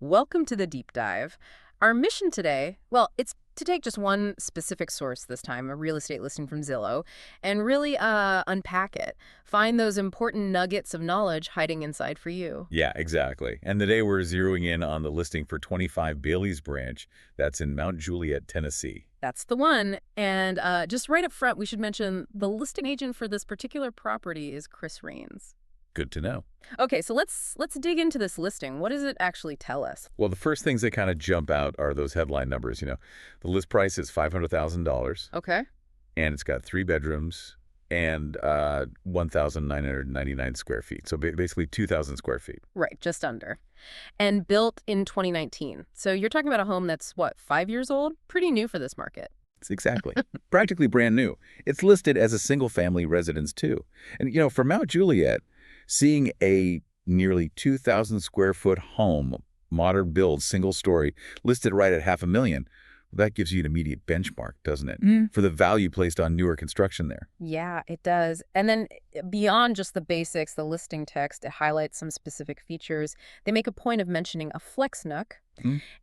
Welcome to the deep dive. Our mission today, well, it's to take just one specific source this time, a real estate listing from Zillow, and really unpack it. Find those important nuggets of knowledge hiding inside for you. Yeah, exactly. And today we're zeroing in on the listing for 25 Bailey's Branch. That's in Mount Juliet, Tennessee. That's the one. And just right up front, we should mention the listing agent for this particular property is Chris Rains. Good to know. Okay, so let's dig into this listing. What does it actually tell us? Well, the first things that kind of jump out are those headline numbers. The list price is $500,000, Okay. and it's got 3 bedrooms and 1,999 square feet. So basically 2,000 square feet. Right, just under. And built in 2019. So you're talking about a home that's, what, 5 years old? Pretty new for this market. It's exactly. Practically brand new. It's listed as a single-family residence, too. And, for Mount Juliet, seeing a nearly 2,000 square foot home, modern build, single story, listed right at $500,000, that gives you an immediate benchmark, doesn't it? For the value placed on newer construction there. Yeah, it does. And then beyond just the basics, the listing text, it highlights some specific features. They make a point of mentioning a flex nook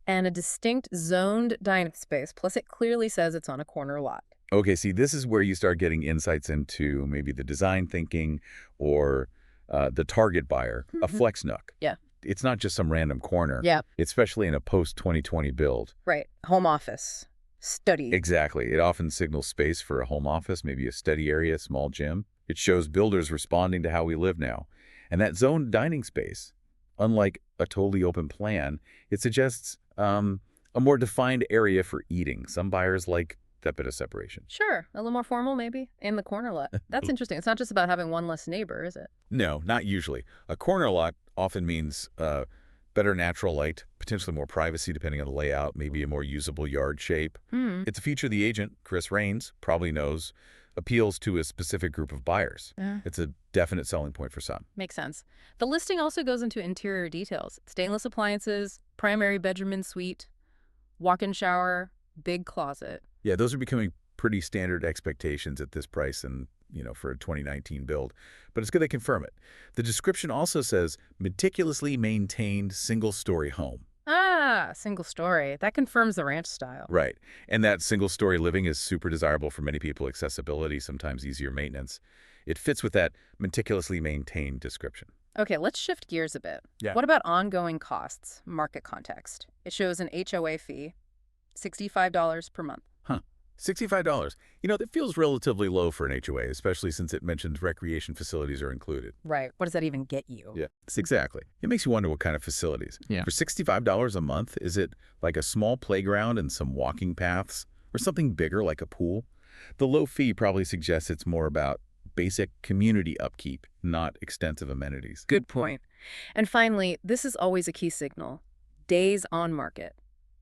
and a distinct zoned dining space. Plus, it clearly says it's on a corner lot. Okay, see, this is where you start getting insights into maybe the design thinking or the target buyer, a flex nook. Yeah. It's not just some random corner. Yeah. Especially in a post-2020 build. Right. Home office. Study. Exactly. It often signals space for a home office, maybe a study area, small gym. It shows builders responding to how we live now. And that zoned dining space, unlike a totally open plan, it suggests a more defined area for eating. Some buyers like that bit of separation. Sure. A little more formal, maybe, in the corner lot. That's interesting. It's not just about having one less neighbor, is it? No, not usually. A corner lot often means better natural light, potentially more privacy depending on the layout, maybe a more usable yard shape. It's a feature the agent, Chris Rains, probably knows appeals to a specific group of buyers. It's a definite selling point for some. Makes sense. The listing also goes into interior details. Stainless appliances, primary bedroom and suite, walk-in shower, big closet. Yeah, those are becoming pretty standard expectations at this price and, for a 2019 build. But it's good they confirm it. The description also says meticulously maintained single-story home. Ah, single story. That confirms the ranch style. Right. And that single-story living is super desirable for many people. Accessibility, sometimes easier maintenance. It fits with that meticulously maintained description. Okay, let's shift gears a bit. Yeah. What about ongoing costs, market context? It shows an HOA fee, $65 per month. Huh. $65. That feels relatively low for an HOA, especially since it mentions recreation facilities are included. Right. What does that even get you? Yeah, exactly. It makes you wonder what kind of facilities. Yeah. For $65 a month, is it like a small playground and some walking paths or something bigger like a pool? The low fee probably suggests it's more about basic community upkeep, not extensive amenities. Good point. And finally, this is always a key signal. Days on market.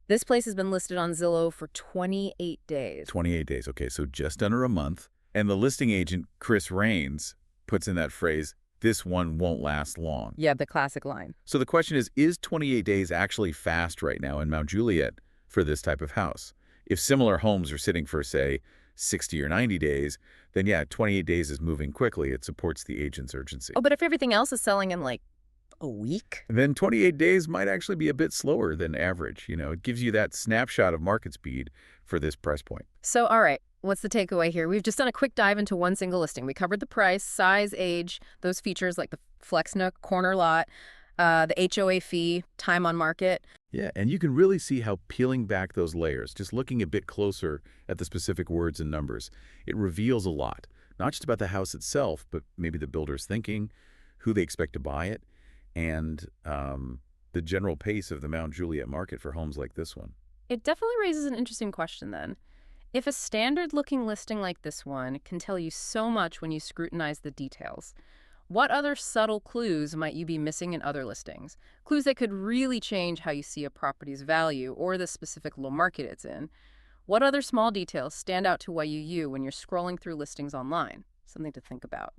This place has been listed on Zillow for 28 days. 28 days. Okay, so just under a month. And the listing agent, Chris Rains, puts in that phrase, "This one won't last long." Yeah, the classic line. So the question is 28 days actually fast right now in Mount Juliet for this type of house? If similar homes are sitting for, say, 60 or 90 days, then yeah, 28 days is moving quickly. It supports the agent's urgency. Oh, but if everything else is selling in like a week? Then 28 days might actually be a bit slower than average. It gives you that snapshot of market speed for this price point. So, all right, what's the takeaway here? We've just done a quick dive into one single listing. We covered the price, size, age, those features like the Flex Nook, corner lot, the HOA fee, time on market. Yeah, and you can really see how peeling back those layers, just looking a bit closer at the specific words and numbers, it reveals a lot, not just about the house itself, but maybe the builder's thinking, who they expect to buy it, and the general pace of the Mount Juliet market for homes like this one. It definitely raises an interesting question then. If a standard-looking listing like this one can tell you so much when you scrutinize the details, what other subtle clues might you be missing in other listings? Clues that could really change how you see a property's value or the specific low market it's in. What other small details stand out to you when you're scrolling through listings online? Something to think about.